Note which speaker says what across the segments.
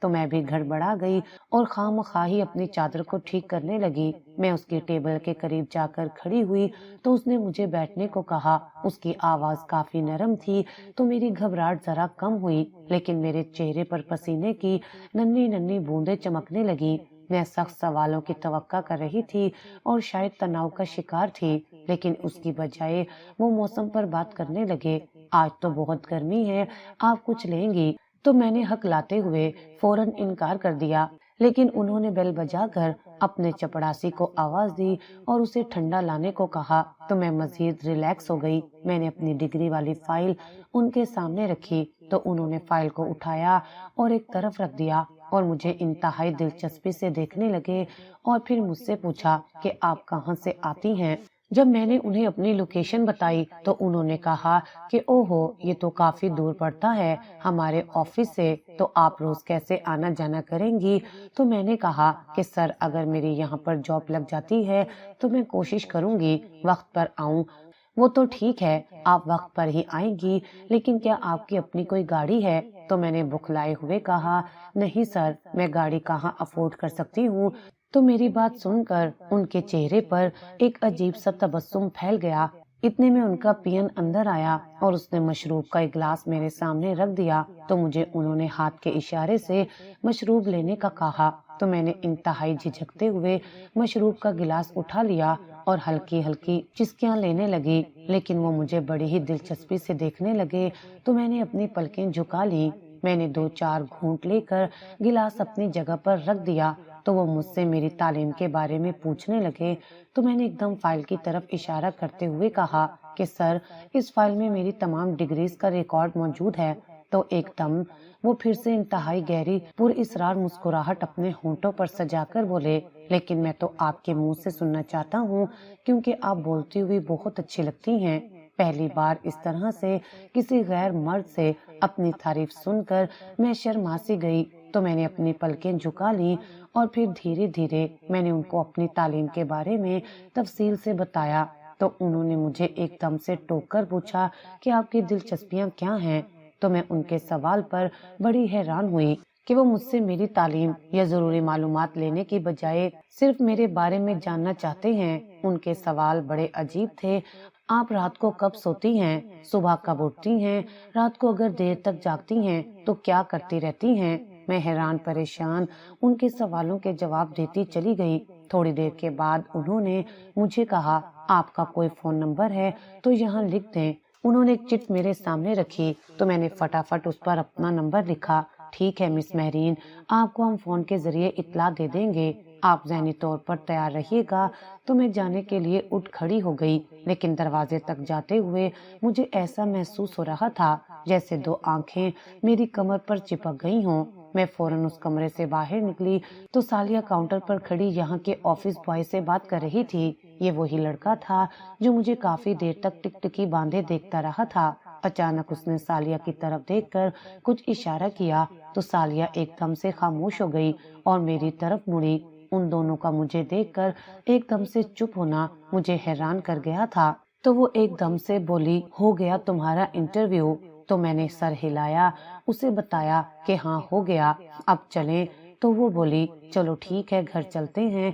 Speaker 1: تو میں بھی گڑبڑا گئی اور خواہی اپنی چادر کو ٹھیک کرنے لگی۔ میں اس کی ٹیبل کے قریب جا کر کھڑی ہوئی تو اس نے مجھے بیٹھنے کو کہا۔ اس کی آواز کافی نرم تھی تو میری گھبراہٹ ذرا کم ہوئی، لیکن میرے چہرے پر پسینے کی ننھی ننھی بوندیں چمکنے لگی۔ میں سخت سوالوں کی توقع کر رہی تھی اور شاید تناؤ کا شکار تھی، لیکن اس کی بجائے وہ موسم پر بات کرنے لگے۔ آج تو بہت گرمی ہے، آپ کچھ لیں گی؟ تو میں نے حق لاتے ہوئے فوراً انکار کر دیا، لیکن انہوں نے بیل بجا کر اپنے چپڑاسی کو آواز دی اور اسے ٹھنڈا لانے کو کہا تو میں مزید ریلیکس ہو گئی۔ میں نے اپنی ڈگری والی فائل ان کے سامنے رکھی تو انہوں نے فائل کو اٹھایا اور ایک طرف رکھ دیا اور مجھے انتہائی دلچسپی سے دیکھنے لگے اور پھر مجھ سے پوچھا کہ آپ کہاں سے آتی ہیں۔ جب میں نے انہیں اپنی لوکیشن بتائی تو انہوں نے کہا کہ اوہو، یہ تو کافی دور پڑتا ہے ہمارے آفس سے، تو آپ روز کیسے آنا جانا کریں گی؟ تو میں نے کہا کہ سر، اگر میری یہاں پر جاب لگ جاتی ہے تو میں کوشش کروں گی وقت پر آؤں۔ وہ تو ٹھیک ہے، آپ وقت پر ہی آئیں گی، لیکن کیا آپ کی اپنی کوئی گاڑی ہے؟ تو میں نے بخلائے ہوئے کہا نہیں سر، میں گاڑی کہاں افورڈ کر سکتی ہوں۔ تو میری بات سن کر ان کے چہرے پر ایک عجیب سا تبسم پھیل گیا۔ اتنے میں ان کا پین اندر آیا اور اس نے مشروب کا ایک گلاس میرے سامنے رکھ دیا تو مجھے انہوں نے ہاتھ کے اشارے سے مشروب لینے کا کہا تو میں نے انتہائی جھجکتے ہوئے مشروب کا گلاس اٹھا لیا اور ہلکی ہلکی چسکیاں لینے لگی، لیکن وہ مجھے بڑی ہی دلچسپی سے دیکھنے لگے تو میں نے اپنی پلکیں جھکا لی۔ میں نے 2-4 گھونٹ لے کر گلاس اپنی جگہ پر رکھ دیا تو وہ مجھ سے میری تعلیم کے بارے میں پوچھنے لگے تو میں نے ایک دم فائل کی طرف اشارہ کرتے ہوئے کہا کہ سر، اس فائل میں میری تمام ڈگریز کا ریکارڈ موجود ہے۔ تو ایک دم وہ پھر سے انتہائی گہری پر اسرار مسکراہٹ اپنے ہونٹوں پر سجا کر بولے، لیکن میں تو آپ کے منہ سے سننا چاہتا ہوں کیونکہ آپ بولتی ہوئی بہت اچھی لگتی ہیں۔ پہلی بار اس طرح سے کسی غیر مرد سے اپنی تعریف سن کر میں شرما سی گئی تو میں نے اپنی پلکیں جھکا لی اور پھر دھیرے دھیرے میں نے ان کو اپنی تعلیم کے بارے میں تفصیل سے بتایا تو انہوں نے مجھے ایک دم سے ٹوک کر پوچھا کہ آپ کی دلچسپیاں کیا ہیں؟ تو میں ان کے سوال پر بڑی حیران ہوئی کہ وہ مجھ سے میری تعلیم یا ضروری معلومات لینے کی بجائے صرف میرے بارے میں جاننا چاہتے ہیں۔ ان کے سوال بڑے عجیب تھے۔ آپ رات کو کب سوتی ہیں؟ صبح کب اٹھتی ہیں؟ رات کو اگر دیر تک جاگتی ہیں تو کیا کرتی رہتی ہیں؟ میں حیران پریشان ان کے سوالوں کے جواب دیتی چلی گئی۔ تھوڑی دیر کے بعد انہوں نے مجھے کہا آپ کا کوئی فون نمبر ہے تو یہاں لکھ دیں۔ انہوں نے ایک چٹ میرے سامنے رکھی تو میں نے فٹافٹ اس پر اپنا نمبر لکھا۔ ٹھیک ہے مس مہرین، آپ کو ہم فون کے ذریعے اطلاع دے دیں گے، آپ ذہنی طور پر تیار رہیے گا۔ تو میں جانے کے لیے اٹھ کھڑی ہو گئی، لیکن دروازے تک جاتے ہوئے مجھے ایسا محسوس ہو رہا تھا جیسے 2 آنکھیں میری کمر پر چپک گئی ہوں۔ میں فوراً اس کمرے سے باہر نکلی تو سالیہ کاؤنٹر پر کھڑی یہاں کے آفس بوائے سے بات کر رہی تھی۔ یہ وہی لڑکا تھا جو مجھے کافی دیر تک ٹکٹکی باندھے دیکھتا رہا تھا۔ اچانک اس نے سالیہ کی طرف دیکھ کر کچھ اشارہ کیا تو سالیہ ایک دم سے خاموش ہو گئی اور میری طرف مڑی۔ ان دونوں کا مجھے دیکھ کر ایک دم سے چپ ہونا مجھے حیران کر گیا تھا۔ تو وہ ایک دم سے بولی، ہو گیا تمہارا انٹرویو؟ تو میں نے سر ہلایا، اسے بتایا کہ ہاں ہو گیا، اب چلیں؟ تو وہ بولی چلو ٹھیک ہے، گھر چلتے ہیں۔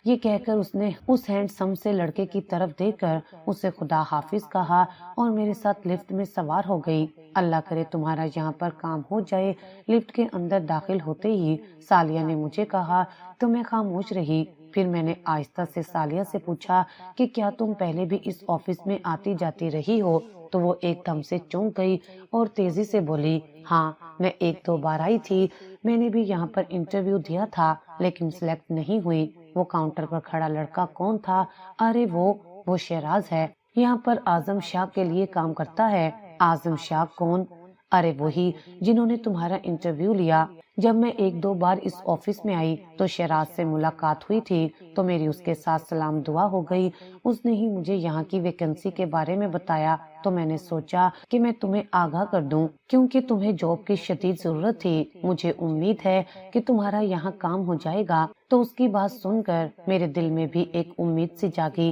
Speaker 1: یہ کہہ کر اس نے اس ہینڈسم سے لڑکے کی طرف دیکھ کر اسے خدا حافظ کہا اور میرے ساتھ لفٹ میں سوار ہو گئی۔ اللہ کرے تمہارا یہاں پر کام ہو جائے۔ لفٹ کے اندر داخل ہوتے ہی سالیہ نے مجھے کہا تو میں خاموش رہی۔ پھر میں نے آہستہ سے سالیہ سے پوچھا کہ کیا تم پہلے بھی اس آفس میں آتی جاتی رہی ہو؟ تو وہ ایک دم سے چونک گئی اور تیزی سے بولی، ہاں میں 1-2 بار آئی تھی، میں نے بھی یہاں پر انٹرویو دیا تھا لیکن سلیکٹ نہیں ہوئی۔ وہ کاؤنٹر پر کھڑا لڑکا کون تھا؟ ارے وہ شیراز ہے، یہاں پر اعظم شاہ کے لیے کام کرتا ہے۔ اعظم شاہ کون؟ ارے وہی جنہوں نے تمہارا انٹرویو لیا۔ جب میں 1-2 بار اس آفس میں آئی تو شیراز سے ملاقات ہوئی تھی تو میری اس کے ساتھ سلام دعا ہو گئی۔ اس نے ہی مجھے یہاں کی ویکنسی کے بارے میں بتایا تو میں نے سوچا کہ میں تمہیں آگاہ کر دوں کیونکہ تمہیں جاب کی شدید ضرورت تھی۔ مجھے امید ہے کہ تمہارا یہاں کام ہو جائے گا۔ تو اس کی بات سن کر میرے دل میں بھی ایک امید سی جاگی۔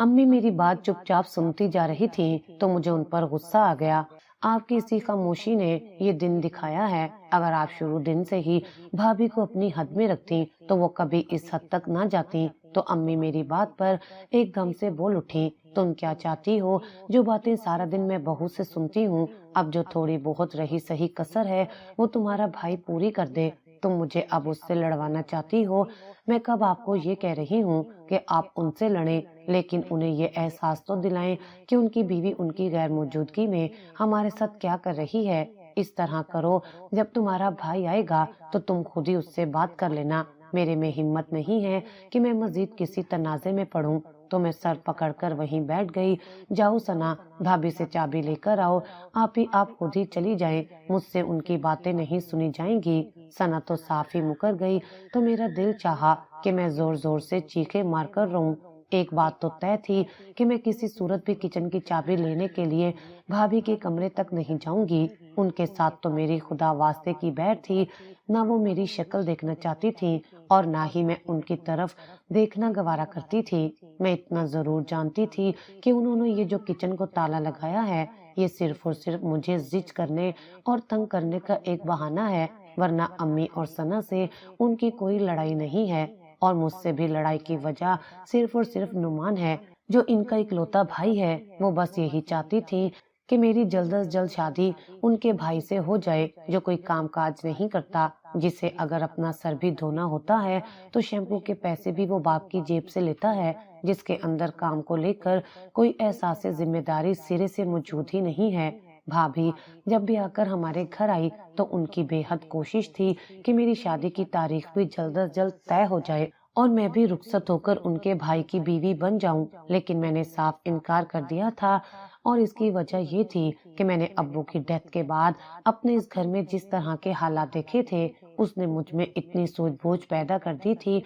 Speaker 1: امی میری بات چپ چاپ سنتی جا رہی تھی تو مجھے ان پر غصہ آ گیا۔ آپ کی اسی خاموشی نے یہ دن دکھایا ہے۔ اگر آپ شروع دن سے ہی بھابھی کو اپنی حد میں رکھتی تو وہ کبھی اس حد تک نہ جاتی۔ تو امی میری بات پر ایک دم سے بول اٹھی، تم کیا چاہتی ہو؟ جو باتیں سارا دن میں بہو سے سنتی ہوں، اب جو تھوڑی بہت رہی صحیح کسر ہے وہ تمہارا بھائی پوری کر دے۔ تم مجھے اب اس سے لڑوانا چاہتی ہو۔ میں کب آپ کو یہ کہہ رہی ہوں کہ آپ ان سے لڑیں، لیکن انہیں یہ احساس تو دلائیں کہ ان کی بیوی ان کی غیر موجودگی میں ہمارے ساتھ کیا کر رہی ہے۔ اس طرح کرو، جب تمہارا بھائی آئے گا تو تم خود ہی اس سے بات کر لینا۔ میرے میں ہمت نہیں ہے کہ میں مزید کسی تنازع میں پڑوں۔ تو میں سر پکڑ کر وہیں بیٹھ گئی۔ جاؤ ثنا، بھابھی سے چابی لے کر آؤ، آپ خود ہی چلی جائیں، مجھ سے ان کی باتیں نہیں سنی جائیں گی۔ ثنا تو صاف ہی مکر گئی تو میرا دل چاہا کہ میں زور زور سے چیخے مار کر روں۔ ایک بات تو طے تھی کہ میں کسی صورت بھی کچن کی چابی لینے کے لیے بھابھی کے کمرے تک نہیں جاؤں گی۔ ان کے ساتھ تو میری خدا واسطے کی بیٹھ تھی، نہ وہ میری شکل دیکھنا چاہتی تھی اور نہ ہی میں ان کی طرف دیکھنا گوارا کرتی تھی۔ میں اتنا ضرور جانتی تھی کہ انہوں نے یہ جو کچن کو تالا لگایا ہے یہ صرف اور صرف مجھے زج کرنے اور تنگ کرنے کا ایک بہانہ ہے، ورنہ امی اور ثنا سے ان کی کوئی لڑائی نہیں ہے، اور مجھ سے بھی لڑائی کی وجہ صرف اور صرف نعمان ہے جو ان کا اکلوتا بھائی ہے۔ وہ بس یہی چاہتی تھی کہ میری جلد از جلد شادی ان کے بھائی سے ہو جائے جو کوئی کام کاج نہیں کرتا، جسے اگر اپنا سر بھی دھونا ہوتا ہے تو شیمپو کے پیسے بھی وہ باپ کی جیب سے لیتا ہے، جس کے اندر کام کو لے کر کوئی احساس ذمہ داری سرے سے موجود ہی نہیں ہے۔ بھابھی جب بھی آ کر ہمارے گھر آئی تو ان کی بے حد کوشش تھی کہ میری شادی کی تاریخ بھی جلد از جلد طے ہو جائے اور میں بھی رخصت ہو کر ان کے بھائی کی بیوی بن جاؤں، لیکن میں نے صاف انکار کر دیا تھا، اور اس کی وجہ یہ تھی کہ میں نے ابو کی ڈیتھ کے بعد اپنے اس گھر میں جس طرح کے حالات دیکھے تھے اس نے مجھ میں اتنی سوچ بوجھ پیدا کر دی تھی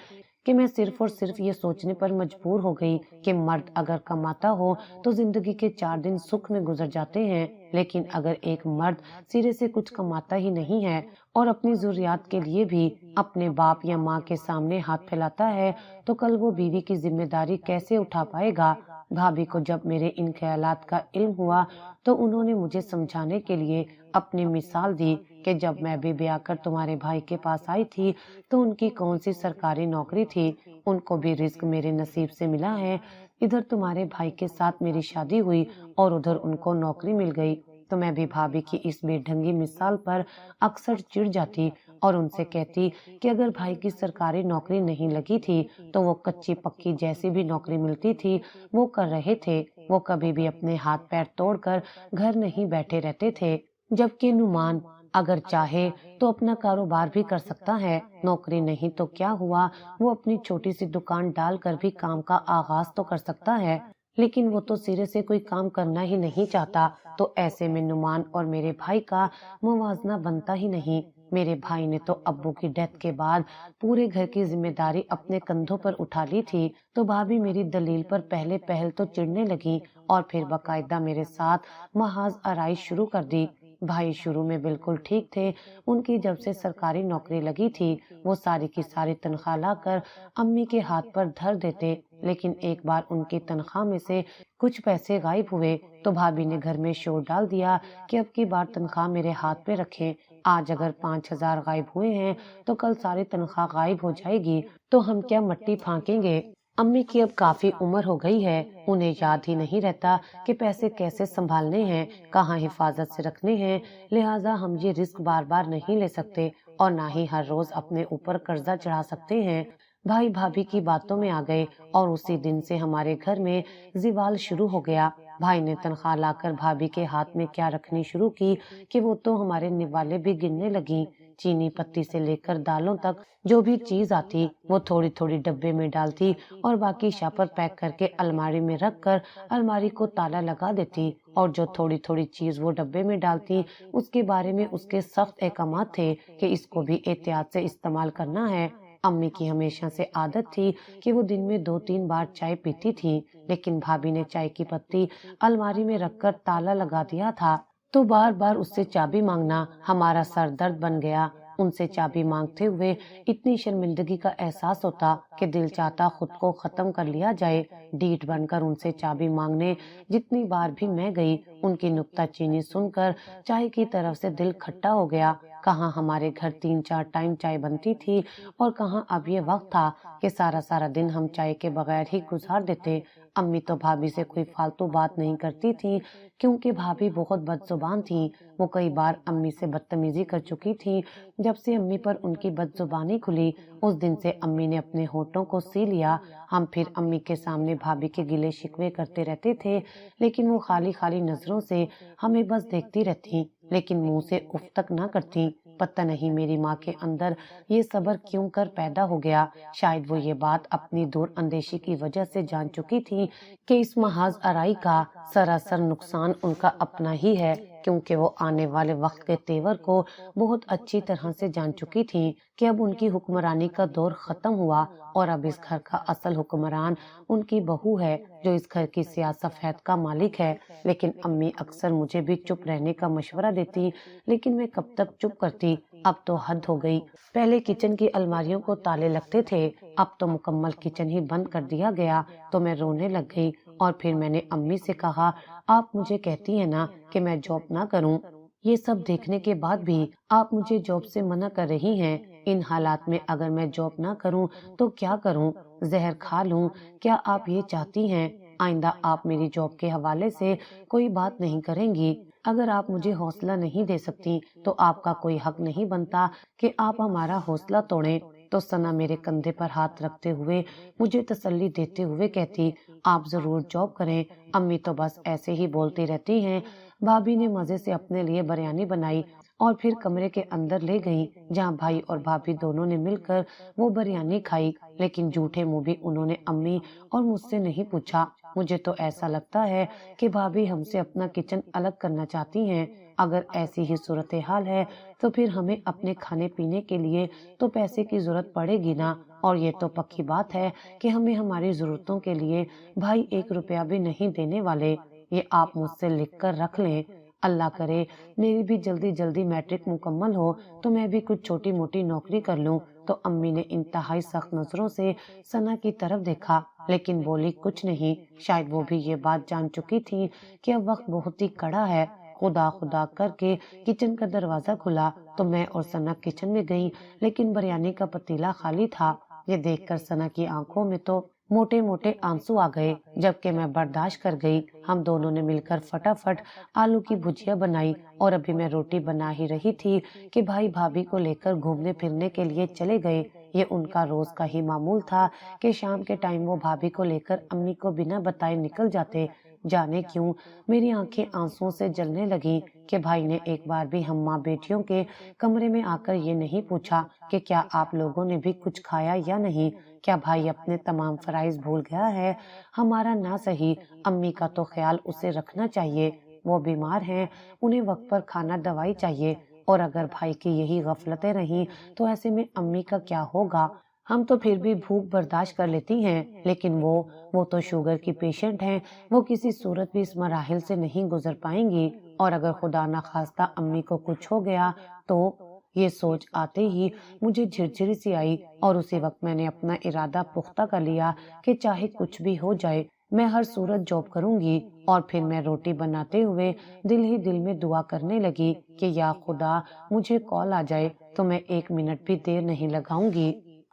Speaker 1: کہ میں صرف اور صرف یہ سوچنے پر مجبور ہو گئی کہ مرد اگر کماتا ہو تو زندگی کے 4 دن سکھ میں گزر جاتے ہیں، لیکن اگر ایک مرد سرے سے کچھ کماتا ہی نہیں ہے اور اپنی ضروریات کے لیے بھی اپنے باپ یا ماں کے سامنے ہاتھ پھیلاتا ہے تو کل وہ بیوی کی ذمہ داری کیسے اٹھا پائے گا۔ بھابھی کو جب میرے ان خیالات کا علم ہوا تو انہوں نے مجھے سمجھانے کے لیے اپنی مثال دی کہ جب میں بھی بیاہ کر تمہارے بھائی کے پاس آئی تھی تو ان کی کون سی سرکاری نوکری تھی، ان کو بھی رزق میرے نصیب سے ملا ہے۔ ادھر تمہارے بھائی کے ساتھ میری شادی ہوئی اور ادھر ان کو نوکری مل گئی، تو میں بھی بھابھی کی اس بے ڈھنگی مثال پر اکثر چڑ جاتی اور ان سے کہتی کہ اگر بھائی کی سرکاری نوکری نہیں لگی تھی تو وہ کچی پکی جیسی بھی نوکری ملتی تھی وہ کر رہے تھے، وہ کبھی بھی اپنے ہاتھ پیر توڑ کر گھر نہیں بیٹھے رہتے تھے، جبکہ نعمان اگر چاہے تو اپنا کاروبار بھی کر سکتا ہے، نوکری نہیں تو کیا ہوا، وہ اپنی چھوٹی سی دکان ڈال کر بھی کام کا آغاز تو کر سکتا ہے، لیکن وہ تو سرے سے کوئی کام کرنا ہی نہیں چاہتا، تو ایسے میں نعمان اور میرے بھائی کا موازنہ بنتا ہی نہیں۔ میرے بھائی نے تو ابو کی ڈیتھ کے بعد پورے گھر کی ذمہ داری اپنے کندھوں پر اٹھا لی تھی، تو بھابھی میری دلیل پر پہلے پہل تو چڑنے لگی اور پھر باقاعدہ میرے ساتھ محاذ آرائش شروع کر دی۔ بھائی شروع میں بالکل ٹھیک تھے، ان کی جب سے سرکاری نوکری لگی تھی وہ ساری کی ساری تنخواہ لا کر امی کے ہاتھ پر دھر دیتے، لیکن ایک بار ان کی تنخواہ میں سے کچھ پیسے غائب ہوئے تو بھابھی نے گھر میں شور ڈال دیا کہ اب کی بار تنخواہ میرے ہاتھ پہ رکھیں، آج اگر 5,000 غائب ہوئے ہیں تو کل ساری تنخواہ غائب ہو جائے گی تو ہم کیا مٹی پھانکیں گے۔ امی کی اب کافی عمر ہو گئی ہے، انہیں یاد ہی نہیں رہتا کہ پیسے کیسے سنبھالنے ہیں، کہاں حفاظت سے رکھنے ہیں، لہٰذا ہم یہ رسک بار بار نہیں لے سکتے اور نہ ہی ہر روز اپنے اوپر قرضہ چڑھا سکتے ہیں۔ بھائی بھابھی کی باتوں میں آ گئے اور اسی دن سے ہمارے گھر میں زوال شروع ہو گیا۔ بھائی نے تنخواہ لا کر بھابھی کے ہاتھ میں کیا رکھنی شروع کی کہ وہ تو ہمارے نوالے بھی گننے لگی، چینی پتی سے لے کر دالوں تک جو بھی چیز آتی وہ تھوڑی تھوڑی ڈبے میں ڈالتی اور باقی شاپر پیک کر کے الماری میں رکھ کر الماری کو تالا لگا دیتی، اور جو تھوڑی تھوڑی چیز وہ ڈبے میں ڈالتی اس کے بارے میں اس کے سخت احکامات تھے کہ اس کو بھی احتیاط سے استعمال کرنا ہے۔ امی کی ہمیشہ سے عادت تھی کہ وہ دن میں 2-3 بار چائے پیتی تھی، لیکن بھابھی نے چائے کی پتی الماری میں رکھ کر تالا لگا دیا تھا تو بار بار اس سے چابی مانگنا ہمارا سر درد بن گیا۔ ان سے چابی مانگتے ہوئے اتنی شرمندگی کا احساس ہوتا کہ دل چاہتا خود کو ختم کر لیا جائے۔ ڈیٹ بن کر ان سے چابی مانگنے جتنی بار بھی میں گئی، ان کی نکتہ چینی سن کر چائے کی طرف سے دل کھٹا ہو گیا۔ کہاں ہمارے گھر 3-4 ٹائم چائے بنتی تھی اور کہاں اب یہ وقت تھا کہ سارا دن ہم چائے کے بغیر ہی گزار دیتے۔ امی تو بھابھی سے کوئی فالتو بات نہیں کرتی تھی کیونکہ بھابھی بہت بد زبان تھی۔ وہ کئی بار امی سے بدتمیزی کر چکی تھی۔ جب سے امی پر ان کی بد زبانی کھلی، اس دن سے امی نے اپنے ہونٹوں کو سی لیا۔ ہم پھر امی کے سامنے بھابھی کے گلے شکوے کرتے رہتے تھے، لیکن وہ خالی نظروں سے ہمیں بس دیکھتی رہتی، لیکن منہ سے اف تک نہ کرتی۔ پتہ نہیں میری ماں کے اندر یہ صبر کیوں کر پیدا ہو گیا۔ شاید وہ یہ بات اپنی دور اندیشی کی وجہ سے جان چکی تھی کہ اس محض آرائی کا سراسر نقصان ان کا اپنا ہی ہے، کیونکہ وہ آنے والے وقت کے تیور کو بہت اچھی طرح سے جان چکی تھی کہ اب ان کی حکمرانی کا دور ختم ہوا اور اب اس گھر کا اصل حکمران ان کی بہو ہے، جو اس گھر کی سیاہ سفید کا مالک ہے۔ لیکن امی اکثر مجھے بھی چپ رہنے کا مشورہ دیتی، لیکن میں کب تک چپ کرتی۔ اب تو حد ہو گئی۔ پہلے کچن کی الماریوں کو تالے لگتے تھے، اب تو مکمل کچن ہی بند کر دیا گیا تو میں رونے لگ گئی، اور پھر میں نے امی سے کہا، آپ مجھے کہتی ہیں نا کہ میں جاب نہ کروں، یہ سب دیکھنے کے بعد بھی آپ مجھے جاب سے منع کر رہی ہیں۔ ان حالات میں اگر میں جاب نہ کروں تو کیا کروں؟ زہر کھا لوں؟ کیا آپ یہ چاہتی ہیں آئندہ آپ میری جاب کے حوالے سے کوئی بات نہیں کریں گی؟ اگر آپ مجھے حوصلہ نہیں دے سکتی تو آپ کا کوئی حق نہیں بنتا کہ آپ ہمارا حوصلہ توڑیں۔ تو ثنا میرے کندھے پر ہاتھ رکھتے ہوئے مجھے تسلی دیتے ہوئے کہتی، آپ ضرور جاب کریں، امی تو بس ایسے ہی بولتی رہتی ہیں۔ بھابھی نے مزے سے اپنے لیے بریانی بنائی اور پھر کمرے کے اندر لے گئی، جہاں بھائی اور بھابھی دونوں نے مل کر وہ بریانی کھائی، لیکن جھوٹے منہ بھی انہوں نے امی اور مجھ سے نہیں پوچھا۔ مجھے تو ایسا لگتا ہے کہ بھابھی ہم سے اپنا کچن الگ کرنا چاہتی ہیں۔ اگر ایسی ہی صورتحال ہے تو پھر ہمیں اپنے کھانے پینے کے لیے تو پیسے کی ضرورت پڑے گی نا، اور یہ تو پکی بات ہے کہ ہمیں ہماری ضرورتوں کے لیے بھائی 1 روپیہ بھی نہیں دینے والے۔ یہ آپ مجھ سے لکھ کر رکھ لیں۔ اللہ کرے میری بھی جلدی میٹرک مکمل ہو تو میں بھی کچھ چھوٹی موٹی نوکری کر لوں۔ تو امی نے انتہائی سخت نظروں سے ثنا کی طرف دیکھا، لیکن بولی کچھ نہیں۔ شاید وہ بھی یہ بات جان چکی تھی کہ اب وقت بہت ہی کڑا ہے۔ خدا کر کے کچن کا دروازہ کھلا تو میں اور ثنا کچن میں گئی، لیکن بریانی کا پتیلا خالی تھا۔ یہ دیکھ کر ثنا کی آنکھوں میں تو موٹے آنسو آ گئے، جبکہ میں برداشت کر گئی۔ ہم دونوں نے مل کر فٹافٹ آلو کی بھجیا بنائی، اور ابھی میں روٹی بنا ہی رہی تھی کہ بھائی بھابھی کو لے کر گھومنے پھرنے کے لیے چلے گئے۔ یہ ان کا روز کا ہی معمول تھا کہ شام کے ٹائم وہ بھابھی کو لے کر امی کو بنا بتائے نکل جاتے۔ جانے کیوں میری آنکھیں آنسوؤں سے جلنے لگیں کہ بھائی نے ایک بار بھی ہم ماں بیٹیوں کے کمرے میں آ کر یہ نہیں پوچھا کہ کیا آپ لوگوں نے بھی کچھ کھایا یا نہیں۔ کیا بھائی اپنے تمام فرائض بھول گیا ہے؟ ہمارا نہ صحیح امی کا تو خیال اسے رکھنا چاہیے، وہ بیمار ہیں، انہیں وقت پر کھانا دوائی چاہیے، اور اگر بھائی کی یہی غفلتیں رہیں تو ایسے میں امی کا کیا ہوگا؟ ہم تو پھر بھی بھوک برداشت کر لیتی ہیں، لیکن وہ تو شوگر کی پیشنٹ ہیں، وہ کسی صورت بھی اس مراحل سے نہیں گزر پائیں گی، اور اگر خدا نخواستہ امی کو کچھ ہو گیا تو۔ یہ سوچ آتے ہی مجھے جھرجھری سی آئی، اور اسی وقت میں نے اپنا ارادہ پختہ کر لیا کہ چاہے کچھ بھی ہو جائے میں ہر صورت جاب کروں گی۔ اور پھر میں روٹی بناتے ہوئے دل ہی دل میں دعا کرنے لگی کہ یا خدا مجھے کال آ جائے تو میں 1 منٹ بھی دیر نہیں لگاؤں گی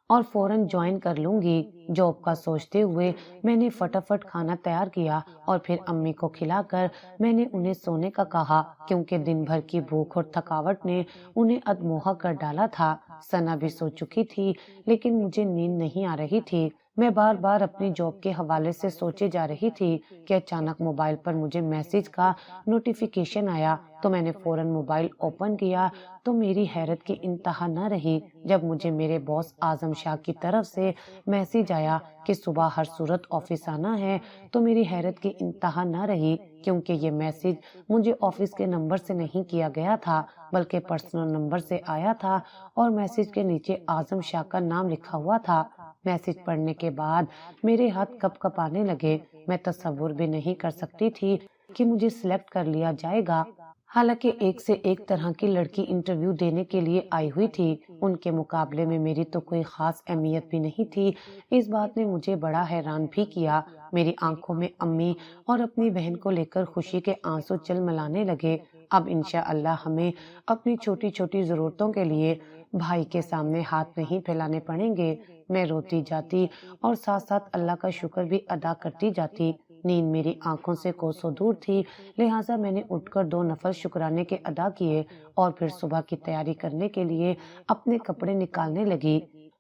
Speaker 1: اور فوراً جوائن کر لوں گی جاب کا۔ سوچتے ہوئے میں نے فٹافٹ کھانا تیار کیا، اور پھر امی کو کھلا کر میں نے انہیں سونے کا کہا، کیونکہ دن بھر کی بھوک اور تھکاوٹ نے انہیں ادموہا کر ڈالا تھا۔ ثنا بھی سو چکی تھی، لیکن مجھے نیند نہیں آ رہی تھی۔ میں بار بار اپنی جاب کے حوالے سے سوچے جا رہی تھی کہ اچانک موبائل پر مجھے میسج کا نوٹیفیکیشن آیا، تو میں نے فوراً موبائل اوپن کیا تو میری حیرت کی انتہا نہ رہی جب مجھے میرے باس اعظم شاہ کی طرف سے میسج آیا کہ صبح ہر صورت آفس آنا ہے۔ تو میری حیرت کی انتہا نہ رہی، کیونکہ یہ میسج مجھے آفس کے نمبر سے نہیں کیا گیا تھا بلکہ پرسنل نمبر سے آیا تھا، اور میسج کے نیچے اعظم شاہ کا نام لکھا ہوا تھا۔ میسج پڑھنے کے بعد میرے ہاتھ کپ کپانے لگے۔ میں تصور بھی نہیں کر سکتی تھی کہ مجھے سلیکٹ کر لیا جائے گا۔ حالانکہ ایک سے ایک طرح کی لڑکی انٹرویو دینے کے لیے آئی ہوئی تھی، ان کے مقابلے میں میری تو کوئی خاص اہمیت بھی نہیں تھی۔ اس بات نے مجھے بڑا حیران بھی کیا۔ میری آنکھوں میں امی اور اپنی بہن کو لے کر خوشی کے آنسو چلملانے لگے۔ اب انشاءاللہ ہمیں اپنی چھوٹی چھوٹی ضرورتوں کے لیے بھائی کے سامنے ہاتھ نہیں پھیلانے پڑیں گے۔ میں روتی جاتی اور ساتھ ساتھ اللہ کا شکر بھی ادا کرتی جاتی۔ نیند میری آنکھوں سے کوسوں دور تھی، لہٰذا میں نے اٹھ کر 2 نفل شکرانے کے ادا کیے اور پھر صبح کی تیاری کرنے کے لیے اپنے کپڑے نکالنے لگی۔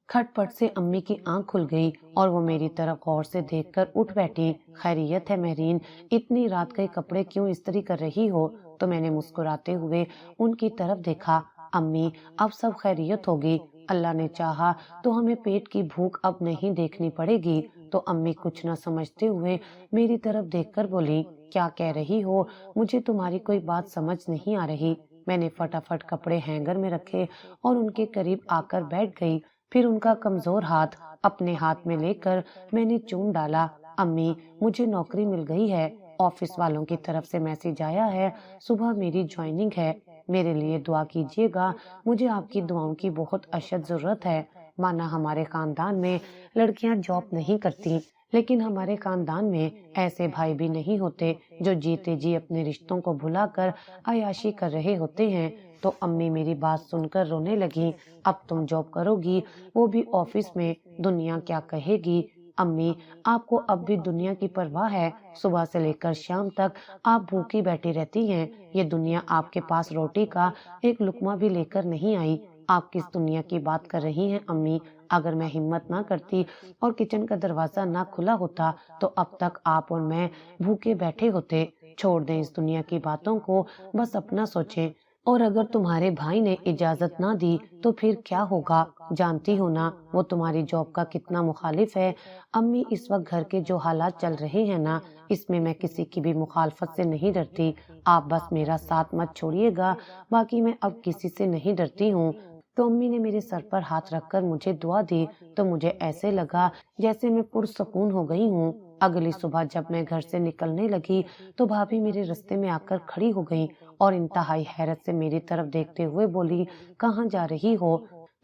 Speaker 1: کھٹ پٹ سے امی کی آنکھ کھل گئی اور وہ میری طرف غور سے دیکھ کر اٹھ بیٹھی۔ خیریت ہے مہرین، اتنی رات کے کپڑے کیوں استری کر رہی ہو؟ تو میں نے مسکراتے ہوئے ان کی طرف دیکھا۔ امی، اب سب خیریت ہوگی، اللہ نے چاہا تو ہمیں پیٹ کی بھوک اب نہیں دیکھنی پڑے گی۔ تو امی کچھ نہ سمجھتے ہوئے میری طرف دیکھ کر بولی، کیا کہہ رہی ہو؟ مجھے تمہاری کوئی بات سمجھ نہیں آ رہی۔ میں نے فٹافٹ کپڑے ہینگر میں رکھے اور ان کے قریب آ کر بیٹھ گئی۔ پھر ان کا کمزور ہاتھ اپنے ہاتھ میں لے کر میں نے چوم ڈالا۔ امی، مجھے نوکری مل گئی ہے، آفس والوں کی طرف سے میسج آیا ہے، صبح میری جوائننگ ہے، میرے لیے دعا کیجیے گا، مجھے آپ کی دعاؤں کی بہت اشد ضرورت ہے۔ مانا ہمارے خاندان میں لڑکیاں جاب نہیں کرتی، لیکن ہمارے خاندان میں ایسے بھائی بھی نہیں ہوتے جو جیتے جی اپنے رشتوں کو بھلا کر عیاشی کر رہے ہوتے ہیں۔ تو امی میری بات سن کر رونے لگی۔ اب تم جاب کرو گی، وہ بھی آفس میں، دنیا کیا کہے گی؟ امی، آپ کو اب بھی دنیا کی پرواہ ہے؟ صبح سے لے کر شام تک آپ بھوکی بیٹھی رہتی ہیں، یہ دنیا آپ کے پاس روٹی کا ایک لقمہ بھی لے کر نہیں آئی۔ آپ کس دنیا کی بات کر رہی ہیں امی؟ اگر میں ہمت نہ کرتی اور کچن کا دروازہ نہ کھلا ہوتا تو اب تک آپ اور میں بھوکے بیٹھے ہوتے۔ چھوڑ دیں اس دنیا کی باتوں کو، بس اپنا سوچیں۔ اور اگر تمہارے بھائی نے اجازت نہ دی تو پھر کیا ہوگا؟ جانتی ہو نا وہ تمہاری جاب کا کتنا مخالف ہے۔ امی، اس وقت گھر کے جو حالات چل رہے ہیں نا، اس میں میں کسی کی بھی مخالفت سے نہیں ڈرتی۔ آپ بس میرا ساتھ مت چھوڑیے گا، باقی میں اب کسی سے نہیں ڈرتی ہوں۔ تو امی نے میرے سر پر ہاتھ رکھ کر مجھے دعا دی تو مجھے ایسے لگا جیسے میں پرسکون ہو گئی ہوں۔ اگلی صبح جب میں گھر سے نکلنے لگی تو بھابھی میرے رستے میں آ کر کھڑی ہو گئی اور انتہائی حیرت سے میری طرف دیکھتے ہوئے بولی، کہاں جا رہی ہو؟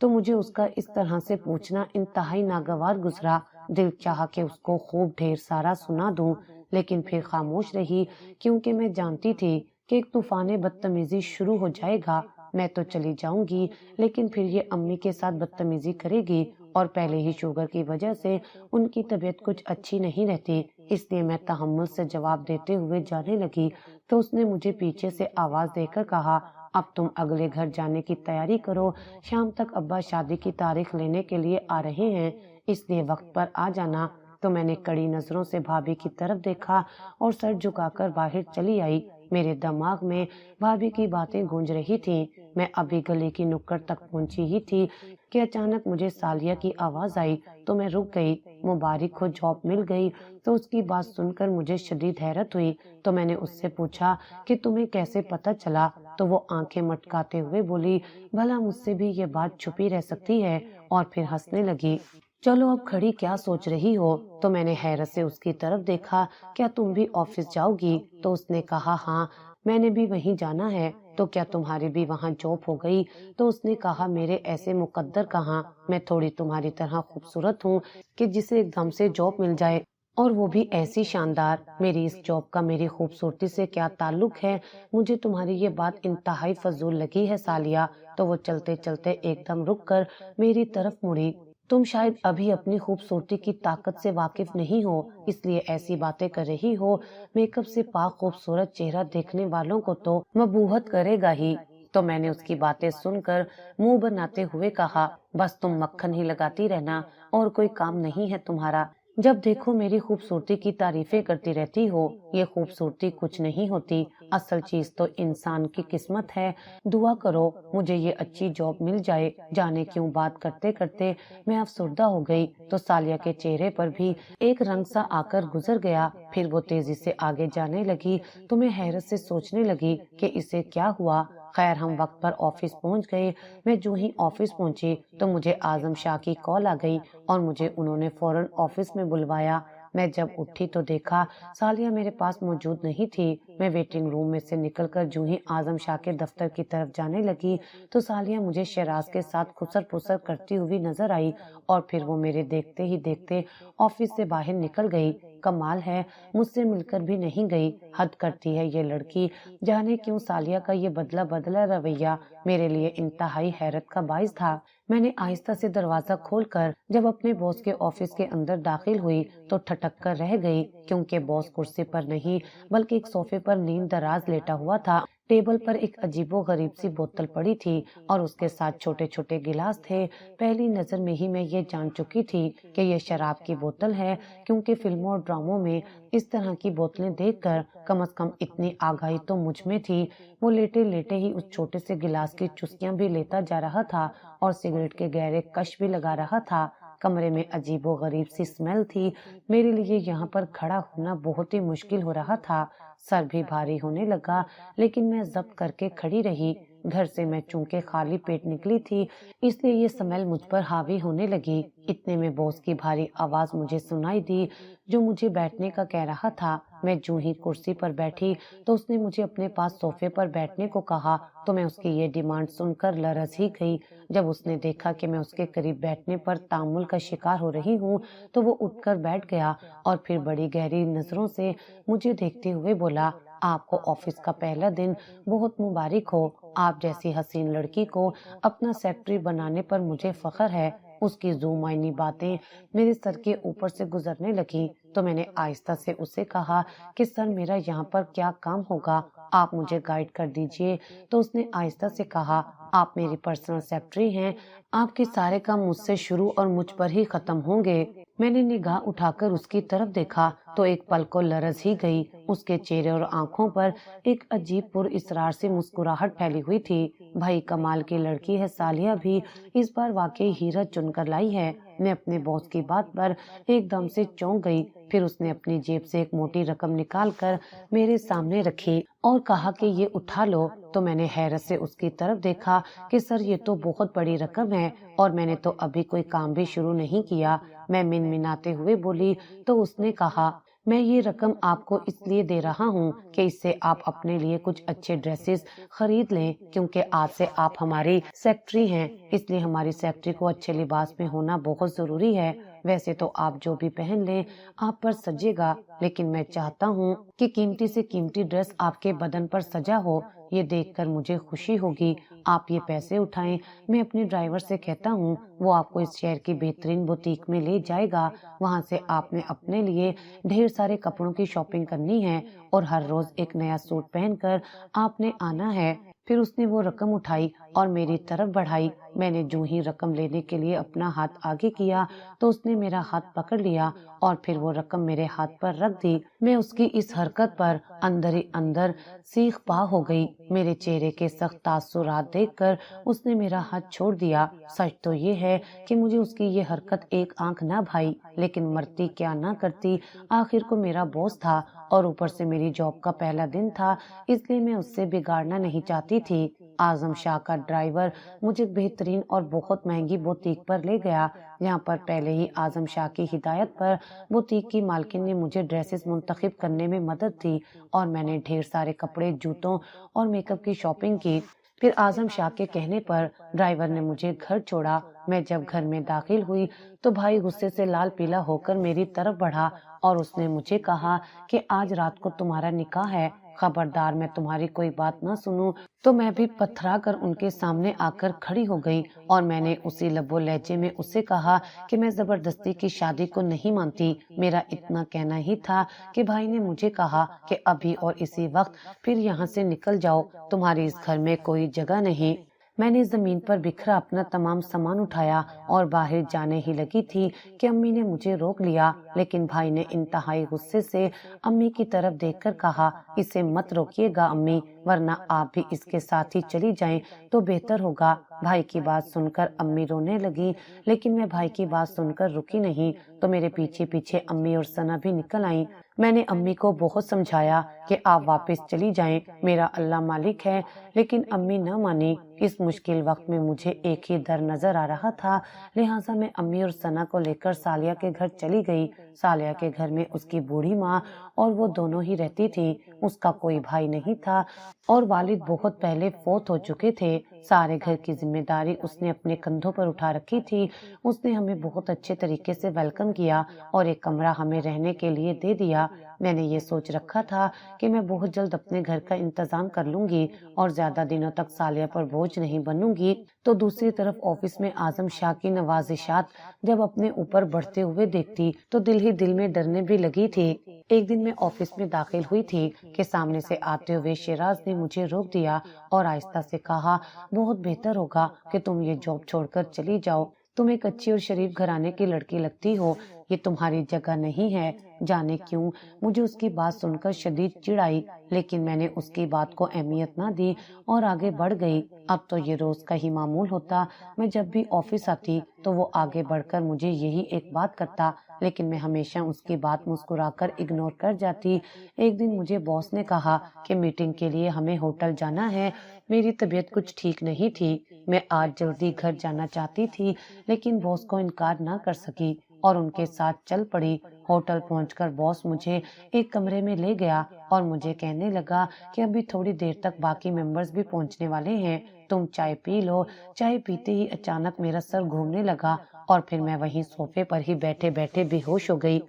Speaker 1: تو مجھے اس کا اس طرح سے پوچھنا انتہائی ناگوار گزرا۔ دل چاہا کہ اس کو خوب ڈھیر سارا سنا دوں، لیکن پھر خاموش رہی، کیونکہ میں جانتی تھی کہ ایک طوفان بدتمیزی شروع ہو جائے گا۔ میں تو چلی جاؤں گی، لیکن پھر یہ امی کے ساتھ بدتمیزی کرے گی، اور پہلے ہی شوگر کی وجہ سے ان کی طبیعت کچھ اچھی نہیں رہتی، اس لیے میں تحمل سے جواب دیتے ہوئے جانے لگی تو اس نے مجھے پیچھے سے آواز دے کر کہا، اب تم اگلے گھر جانے کی تیاری کرو، شام تک ابا شادی کی تاریخ لینے کے لیے آ رہے ہیں، اس لیے وقت پر آ جانا۔ تو میں نے کڑی نظروں سے بھابھی کی طرف دیکھا اور سر جھکا کر باہر چلی آئی۔ میرے دماغ میں بھابھی کی باتیں گونج رہی تھیں۔ میں ابھی گلی کی نکڑ تک پہنچی ہی تھی کہ اچانک مجھے سالیہ کی آواز آئی تو میں رک گئی۔ مبارک ہو، جاب مل گئی؟ تو اس کی بات سن کر مجھے شدید حیرت ہوئی، تو میں نے اس سے پوچھا کہ تمہیں کیسے پتہ چلا؟ تو وہ آنکھیں مٹکاتے ہوئے بولی، بھلا مجھ سے بھی یہ بات چھپی رہ سکتی ہے؟ اور پھر ہنسنے لگی۔ چلو اب کھڑی کیا سوچ رہی ہو؟ تو میں نے حیرت سے اس کی طرف دیکھا، کیا تم بھی آفس جاؤ گی؟ تو اس نے کہا، ہاں میں نے بھی وہیں جانا ہے۔ تو کیا تمہاری بھی وہاں جاب ہو گئی؟ تو اس نے کہا، میرے ایسے مقدر کہاں، میں تھوڑی تمہاری طرح خوبصورت ہوں کہ جسے ایک دم سے جاب مل جائے، اور وہ بھی ایسی شاندار۔ میری اس جاب کا میری خوبصورتی سے کیا تعلق ہے؟ مجھے تمہاری یہ بات انتہائی فضول لگی ہے سالیہ۔ تو وہ چلتے چلتے ایک دم رک کر میری طرف مڑی۔ تم شاید ابھی اپنی خوبصورتی کی طاقت سے واقف نہیں ہو، اس لیے ایسی باتیں کر رہی ہو۔ میک اپ سے پاک خوبصورت چہرہ دیکھنے والوں کو تو مبوہت کرے گا ہی۔ تو میں نے اس کی باتیں سن کر منہ بناتے ہوئے کہا، بس تم مکھن ہی لگاتی رہنا، اور کوئی کام نہیں ہے تمہارا؟ جب دیکھو میری خوبصورتی کی تعریفیں کرتی رہتی ہو۔ یہ خوبصورتی کچھ نہیں ہوتی، اصل چیز تو انسان کی قسمت ہے۔ دعا کرو مجھے یہ اچھی جاب مل جائے۔ جانے کیوں بات کرتے کرتے میں افسردہ ہو گئی تو سالیہ کے چہرے پر بھی ایک رنگ سا آ کر گزر گیا۔ پھر وہ تیزی سے آگے جانے لگی تو میں حیرت سے سوچنے لگی کہ اسے کیا ہوا۔ خیر ہم وقت پر آفس پہنچ گئے۔ میں جو ہی آفس پہنچی تو مجھے اعظم شاہ کی کال آ گئی اور مجھے انہوں نے فوراً آفس میں بلوایا۔ میں جب اٹھی تو دیکھا سالیہ میرے پاس موجود نہیں تھی۔ میں ویٹنگ روم میں سے نکل کر جو ہی اعظم شاہ کے دفتر کی طرف جانے لگی تو سالیہ مجھے شیراز کے ساتھ خسر پسر کرتی ہوئی نظر آئی اور پھر وہ میرے دیکھتے ہی دیکھتے آفس سے باہر نکل گئی۔ کمال ہے، مجھ سے مل کر بھی نہیں گئی۔ حد کرتی ہے یہ لڑکی۔ جانے کیوں سالیہ کا یہ بدلا رویہ میرے لیے انتہائی حیرت کا باعث تھا۔ میں نے آہستہ سے دروازہ کھول کر جب اپنے باس کے آفس کے اندر داخل ہوئی تو ٹھٹک کر رہ گئی، کیونکہ باس کرسی پر نہیں بلکہ ایک صوفے پر نیند دراز لیٹا ہوا تھا۔ ٹیبل پر ایک عجیب و غریب سی بوتل پڑی تھی اور اس کے ساتھ چھوٹے چھوٹے گلاس تھے۔ پہلی نظر میں ہی میں یہ جان چکی تھی کہ یہ شراب کی بوتل ہے، کیونکہ فلموں اور ڈراموں میں اس طرح کی بوتلیں دیکھ کر کم از کم اتنی آگاہی تو مجھ میں تھی۔ وہ لیٹے لیٹے ہی اس چھوٹے سے گلاس کی چسکیاں بھی لیتا جا رہا تھا اور سگریٹ کے گہرے کش بھی لگا رہا تھا۔ کمرے میں عجیب و غریب سی اسمیل تھی۔ میرے لیے یہاں پر کھڑا ہونا بہت ہی مشکل ہو رہا تھا۔ سر بھی بھاری ہونے لگا، لیکن میں ضبط کر کے کھڑی رہی۔ گھر سے میں چونکہ خالی پیٹ نکلی تھی، اس لیے یہ سمیل مجھ پر حاوی ہونے لگی۔ اتنے میں باس کی بھاری آواز مجھے سنائی دی جو مجھے بیٹھنے کا کہہ رہا تھا۔ میں جو ہی کرسی پر بیٹھی تو اس نے مجھے اپنے پاس صوفے پر بیٹھنے کو کہا تو میں اس کی یہ ڈیمانڈ سن کر لرز ہی گئی۔ جب اس نے دیکھا کہ میں اس کے قریب بیٹھنے پر تامل کا شکار ہو رہی ہوں تو وہ اٹھ کر بیٹھ گیا اور پھر بڑی گہری نظروں سے مجھے دیکھتے ہوئے بولا، آپ کو آفس کا پہلا دن بہت مبارک ہو۔ آپ جیسی حسین لڑکی کو اپنا سیکرٹری بنانے پر مجھے فخر ہے۔ اس کی ذو معنی باتیں میرے سر کے اوپر سے گزرنے لگی تو میں نے آہستہ سے اسے کہا کہ سر میرا یہاں پر کیا کام ہوگا، آپ مجھے گائیڈ کر دیجئے۔ تو اس نے آہستہ سے کہا، آپ میری پرسنل سیکرٹری ہیں، آپ کے سارے کام مجھ سے شروع اور مجھ پر ہی ختم ہوں گے۔ میں نے نگاہ اٹھا کر اس کی طرف دیکھا تو ایک پل کو لرز ہی گئی۔ اس کے چہرے اور آنکھوں پر ایک عجیب پر اسرار سے مسکراہٹ پھیلی ہوئی تھی۔ بھائی کمال کی لڑکی ہے سالیہ بھی، اس بار واقعی ہیرا چن کر لائی ہے۔ میں اپنے باس کی بات پر ایک دم سے چونک گئی۔ پھر اس نے اپنی جیب سے ایک موٹی رقم نکال کر میرے سامنے رکھی اور کہا کہ یہ اٹھا لو۔ تو میں نے حیرت سے اس کی طرف دیکھا کہ سر یہ تو بہت بڑی رقم ہے اور میں نے تو ابھی کوئی کام بھی شروع نہیں کیا۔ میں منمناتے ہوئے بولی تو اس نے کہا، میں یہ رقم آپ کو اس لیے دے رہا ہوں کہ اس سے آپ اپنے لیے کچھ اچھے ڈریسز خرید لیں، کیونکہ آج سے آپ ہماری سیکرٹری ہیں، اس لیے ہماری سیکرٹری کو اچھے لباس میں ہونا بہت ضروری ہے۔ ویسے تو آپ جو بھی پہن لیں آپ پر سجے گا، لیکن میں چاہتا ہوں کہ قیمتی سے قیمتی ڈریس آپ کے بدن پر سجا ہو۔ یہ دیکھ کر مجھے خوشی ہوگی۔ آپ یہ پیسے اٹھائیں، میں اپنے ڈرائیور سے کہتا ہوں وہ آپ کو اس شہر کی بہترین بوتیک میں لے جائے گا۔ وہاں سے آپ نے اپنے لیے ڈھیر سارے کپڑوں کی شاپنگ کرنی ہے اور ہر روز ایک نیا سوٹ پہن کر آپ نے آنا ہے۔ پھر اس نے وہ رقم اٹھائی اور میری طرف بڑھائی۔ میں نے جو ہی رقم لینے کے لیے اپنا ہاتھ آگے کیا تو اس نے میرا ہاتھ پکڑ لیا اور پھر وہ رقم میرے ہاتھ پر رکھ دی۔ میں اس کی اس حرکت پر اندر ہی اندر سیخ پا ہو گئی۔ میرے چہرے کے سخت تاثرات دیکھ کر اس نے میرا ہاتھ چھوڑ دیا۔ سچ تو یہ ہے کہ مجھے اس کی یہ حرکت ایک آنکھ نہ بھائی، لیکن مرتی کیا نہ کرتی، آخر کو میرا باس تھا اور اوپر سے میری جاب کا پہلا دن تھا، اس لیے میں اس سے بگاڑنا نہیں چاہتی تھی۔ اعظم شاہ کا ڈرائیور مجھے بہترین اور بہت مہنگی بوتیک پر لے گیا، جہاں پر پہلے ہی اعظم شاہ کی ہدایت پر بوتیک کی مالکن نے مجھے ڈریسز منتخب کرنے میں مدد دی اور میں نے ڈھیر سارے کپڑے، جوتوں اور میک اپ کی شاپنگ کی۔ پھر اعظم شاہ کے کہنے پر ڈرائیور نے مجھے گھر چھوڑا۔ میں جب گھر میں داخل ہوئی تو بھائی غصے سے لال پیلا ہو کر میری طرف بڑھا اور اس نے مجھے کہا کہ آج رات کو تمہارا نکاح ہے، خبردار میں تمہاری کوئی بات نہ سنوں۔ تو میں بھی پتھرا کر ان کے سامنے آ کر کھڑی ہو گئی اور میں نے اسی لب و لہجے میں اسے کہا کہ میں زبردستی کی شادی کو نہیں مانتی۔ میرا اتنا کہنا ہی تھا کہ بھائی نے مجھے کہا کہ ابھی اور اسی وقت پھر یہاں سے نکل جاؤ، تمہاری اس گھر میں کوئی جگہ نہیں۔ میں نے زمین پر بکھرا اپنا تمام سامان اٹھایا اور باہر جانے ہی لگی تھی کہ امی نے مجھے روک لیا، لیکن بھائی نے انتہائی غصے سے امی کی طرف دیکھ کر کہا، اسے مت روکیے گا امی، ورنہ آپ بھی اس کے ساتھ ہی چلی جائیں تو بہتر ہوگا۔ بھائی کی بات سن کر امی رونے لگی، لیکن میں بھائی کی بات سن کر رکی نہیں تو میرے پیچھے پیچھے امی اور ثنا بھی نکل آئیں۔ میں نے امی کو بہت سمجھایا کہ آپ واپس چلی جائیں، میرا اللہ مالک ہے، لیکن امی نہ مانی۔ اس مشکل وقت میں مجھے ایک ہی در نظر آ رہا تھا، لہٰذا میں امی اور ثنا کو لے کر سالیہ کے گھر چلی گئی۔ سالیہ کے گھر میں اس کی بوڑھی ماں اور وہ دونوں ہی رہتی تھی، اس کا کوئی بھائی نہیں تھا اور والد بہت پہلے فوت ہو چکے تھے۔ سارے گھر کی ذمہ داری اس نے اپنے کندھوں پر اٹھا رکھی تھی۔ اس نے ہمیں بہت اچھے طریقے سے ویلکم کیا اور ایک کمرہ ہمیں رہنے کے لیے دے دیا۔ میں نے یہ سوچ رکھا تھا کہ میں بہت جلد اپنے گھر کا انتظام کر لوں گی اور زیادہ دنوں تک سالیہ پر بوجھ نہیں بنوں گی۔ تو دوسری طرف آفس میں اعظم شاہ کی نوازشات جب اپنے اوپر بڑھتے ہوئے دیکھتی تو دل ہی دل میں ڈرنے بھی لگی تھی۔ ایک دن میں آفس میں داخل ہوئی تھی کہ سامنے سے آتے ہوئے شیراز نے مجھے روک دیا اور آہستہ سے کہا، بہت بہتر ہوگا کہ تم یہ جاب چھوڑ کر چلی جاؤ، تم ایک اچھی اور شریف گھرانے کی لڑکی لگتی ہو، یہ تمہاری جگہ نہیں ہے۔ جانے کیوں مجھے اس کی بات سن کر شدید چڑ آئی، لیکن میں نے اس کی بات کو اہمیت نہ دی اور آگے بڑھ گئی۔ اب تو یہ روز کا ہی معمول ہوتا، میں جب بھی آفس آتی تو وہ آگے بڑھ کر مجھے یہی ایک بات کرتا، لیکن میں ہمیشہ اس کی بات مسکرا کر اگنور کر جاتی۔ ایک دن مجھے باس نے کہا کہ میٹنگ کے لیے ہمیں ہوٹل جانا ہے۔ میری طبیعت کچھ ٹھیک نہیں تھی، میں آج جلدی گھر جانا چاہتی تھی، لیکن باس کو انکار نہ کر سکی اور ان کے ساتھ چل پڑی۔ ہوٹل پہنچ کر باس مجھے ایک کمرے میں لے گیا اور مجھے کہنے لگا کہ ابھی تھوڑی دیر تک باقی ممبرز بھی پہنچنے والے ہیں، تم چائے پی لو۔ چائے پیتے ہی اچانک میرا سر گھومنے لگا اور پھر میں وہیں صوفے پر ہی بیٹھے بیٹھے بے ہوش ہو گئی۔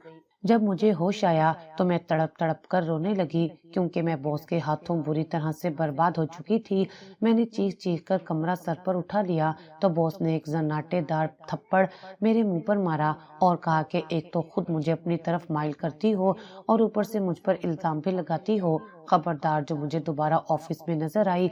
Speaker 1: جب مجھے ہوش آیا تو میں تڑپ تڑپ کر رونے لگی، کیونکہ میں باس کے ہاتھوں بری طرح سے برباد ہو چکی تھی۔ میں نے چیخ چیخ کر کمرہ سر پر اٹھا لیا تو باس نے ایک زناٹے دار تھپڑ میرے منہ پر مارا اور کہا کہ ایک تو خود مجھے اپنی طرف مائل کرتی ہو اور اوپر سے مجھ پر الزام بھی لگاتی ہو۔ خبردار، جو مجھے دوبارہ آفس میں نظر آئی،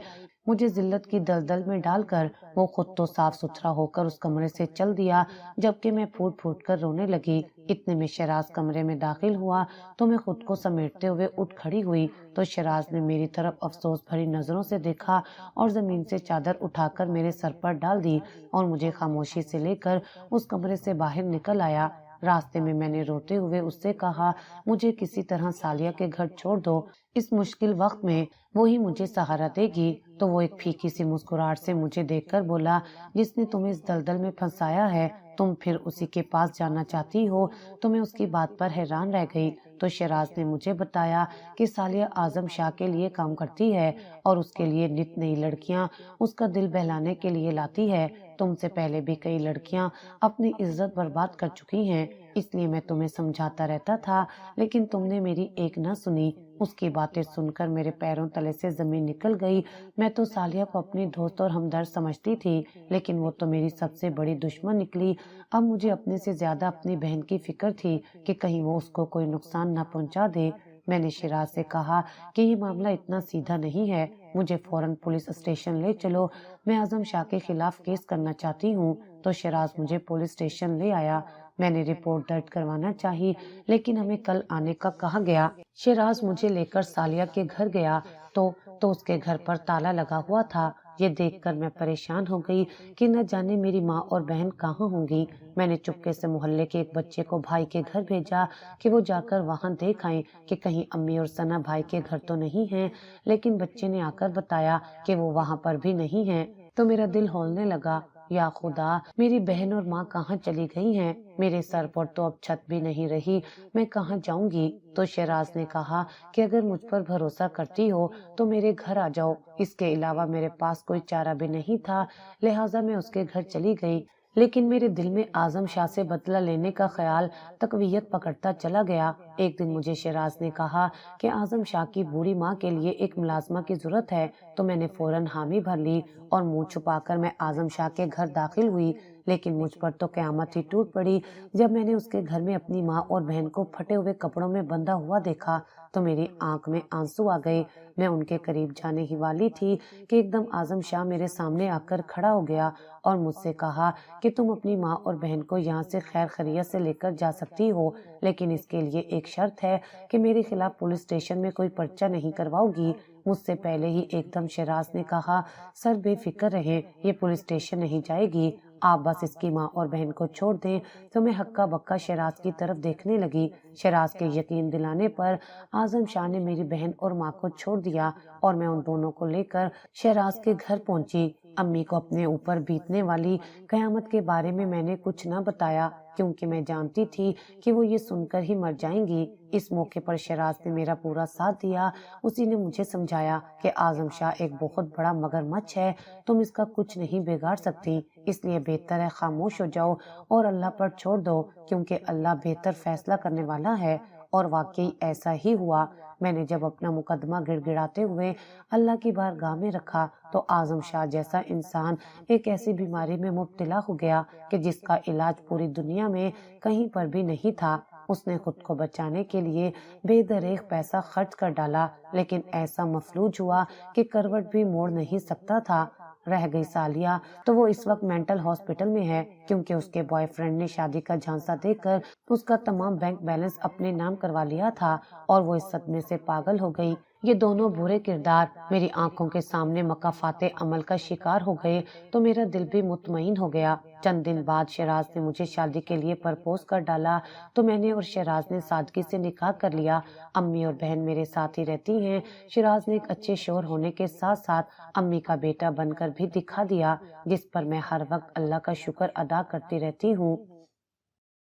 Speaker 1: مجھے ذلت کی دلدل میں ڈال کر وہ خود تو صاف ستھرا ہو کر اس کمرے سے چل دیا، جبکہ میں پھوٹ پھوٹ کر رونے لگی۔ اتنے میں شیراز کمرے میں داخل ہوا تو میں خود کو سمیٹتے ہوئے اٹھ کھڑی ہوئی تو شیراز نے میری طرف افسوس بھری نظروں سے دیکھا اور زمین سے چادر اٹھا کر میرے سر پر ڈال دی اور مجھے خاموشی سے لے کر اس کمرے سے باہر نکل آیا۔ راستے میں نے روتے ہوئے اس سے کہا، مجھے کسی طرح سالیہ کے گھر چھوڑ دو، اس مشکل وقت میں وہی مجھے سہارا دے گی۔ تو وہ ایک پھیکی سی مسکراہٹ سے مجھے دیکھ کر بولا، جس نے تمہیں اس دلدل میں پھنسایا ہے تم پھر اسی کے پاس جانا چاہتی ہو؟ تو میں اس کی بات پر حیران رہ گئی۔ تو شیراز نے مجھے بتایا کہ سالیہ اعظم شاہ کے لیے کام کرتی ہے اور اس کے لیے نت نئی لڑکیاں اس کا دل بہلانے کے لیے لاتی ہے۔ تم سے پہلے بھی کئی لڑکیاں اپنی عزت برباد کر چکی ہیں، اس لیے میں تمہیں سمجھاتا رہتا تھا، لیکن تم نے میری ایک نہ سنی۔ اس کی باتیں سن کر میرے پیروں تلے سے زمین نکل گئی۔ میں تو سالیہ کو اپنی دوست اور ہمدرد سمجھتی تھی، لیکن وہ تو میری سب سے بڑی دشمن نکلی۔ اب مجھے اپنے سے زیادہ اپنی بہن کی فکر تھی کہ کہیں وہ اس کو کوئی نقصان نہ پہنچا دے۔ میں نے شیراز سے کہا کہ یہ معاملہ اتنا سیدھا نہیں ہے، مجھے فوراً پولیس اسٹیشن لے چلو، میں اعظم شاہ کے خلاف کیس کرنا چاہتی ہوں۔ تو شیراز مجھے پولیس اسٹیشن لے آیا۔ میں نے رپورٹ درج کروانا چاہی، لیکن ہمیں کل آنے کا کہا گیا۔ شیراز مجھے لے کر سالیہ کے گھر گیا تو اس کے گھر پر تالا لگا ہوا تھا۔ یہ دیکھ کر میں پریشان ہو گئی کہ نہ جانے میری ماں اور بہن کہاں ہوں گی۔ میں نے چپکے سے محلے کے ایک بچے کو بھائی کے گھر بھیجا کہ وہ جا کر وہاں دیکھ آئیں کہ کہیں امی اور ثنا بھائی کے گھر تو نہیں ہیں، لیکن بچے نے آ کر بتایا کہ وہ وہاں پر بھی نہیں ہیں۔ تو میرا دل ہولنے لگا، یا خدا، میری بہن اور ماں کہاں چلی گئی ہیں؟ میرے سر پر تو اب چھت بھی نہیں رہی، میں کہاں جاؤں گی؟ تو شیراز نے کہا کہ اگر مجھ پر بھروسہ کرتی ہو تو میرے گھر آ جاؤ۔ اس کے علاوہ میرے پاس کوئی چارہ بھی نہیں تھا، لہٰذا میں اس کے گھر چلی گئی، لیکن میرے دل میں اعظم شاہ سے بدلہ لینے کا خیال تقویت پکڑتا چلا گیا۔ ایک دن مجھے شیراز نے کہا کہ اعظم شاہ کی بوڑھی ماں کے لیے ایک ملازمہ کی ضرورت ہے، تو میں نے فوراً حامی بھر لی اور منہ چھپا کر میں اعظم شاہ کے گھر داخل ہوئی، لیکن مجھ پر تو قیامت ہی ٹوٹ پڑی جب میں نے اس کے گھر میں اپنی ماں اور بہن کو پھٹے ہوئے کپڑوں میں بندھا ہوا دیکھا تو میری آنکھ میں آنسو آ گئے۔ میں ان کے قریب جانے ہی والی تھی کہ ایک دم اعظم شاہ میرے سامنے آ کر کھڑا ہو گیا اور مجھ سے کہا کہ تم اپنی ماں اور بہن کو یہاں سے خیر خیریت سے لے کر جا سکتی ہو، لیکن اس کے لیے ایک شرط ہے کہ میرے خلاف پولیس اسٹیشن میں کوئی پرچہ نہیں کرواؤ گی۔ مجھ سے پہلے ہی ایک دم شیراز نے کہا، سر بے فکر رہیں، یہ پولیس اسٹیشن نہیں جائے گی، آپ بس اس کی ماں اور بہن کو چھوڑ دیں۔ تو میں ہکا بکا شیراز کی طرف دیکھنے لگی۔ شیراز کے یقین دلانے پر اعظم شاہ نے میری بہن اور ماں کو چھوڑ دیا اور میں ان دونوں کو لے کر شیراز کے گھر پہنچی۔ امی کو اپنے اوپر بیتنے والی قیامت کے بارے میں نے کچھ نہ بتایا، کیونکہ میں جانتی تھی کہ وہ یہ سن کر ہی مر جائیں گی۔ اس موقع پر شیراز نے میرا پورا ساتھ دیا۔ اسی نے مجھے سمجھایا کہ اعظم شاہ ایک بہت بڑا مگرمچھ ہے، تم اس کا کچھ نہیں بگاڑ سکتی، اس لیے بہتر ہے خاموش ہو جاؤ اور اللہ پر چھوڑ دو، کیونکہ اللہ بہتر فیصلہ کرنے والا ہے۔ اور واقعی ایسا ہی ہوا۔ میں نے جب اپنا مقدمہ گڑ گڑاتے ہوئے اللہ کی بارگاہ میں رکھا تو اعظم شاہ جیسا انسان ایک ایسی بیماری میں مبتلا ہو گیا کہ جس کا علاج پوری دنیا میں کہیں پر بھی نہیں تھا۔ اس نے خود کو بچانے کے لیے بے دریغ پیسہ خرچ کر ڈالا، لیکن ایسا مفلوج ہوا کہ کروٹ بھی موڑ نہیں سکتا تھا۔ رہ گئی سالیہ تو وہ اس وقت مینٹل ہاسپٹل میں ہے، کیونکہ اس کے بوائے فرینڈ نے شادی کا جھانسا دے کر اس کا تمام بینک بیلنس اپنے نام کروا لیا تھا اور وہ اس صدمے سے پاگل ہو گئی۔ یہ دونوں برے کردار میری آنکھوں کے سامنے مکافات عمل کا شکار ہو گئے تو میرا دل بھی مطمئن ہو گیا۔ چند دن بعد شیراز نے مجھے شادی کے لیے پرپوز کر ڈالا تو میں نے اور شیراز نے سادگی سے نکاح کر لیا۔ امی اور بہن میرے ساتھ ہی رہتی ہیں۔ شیراز نے ایک اچھے شوہر ہونے کے ساتھ ساتھ امی کا بیٹا بن کر بھی دکھا دیا، جس پر میں ہر وقت اللہ کا شکر ادا کرتی رہتی ہوں۔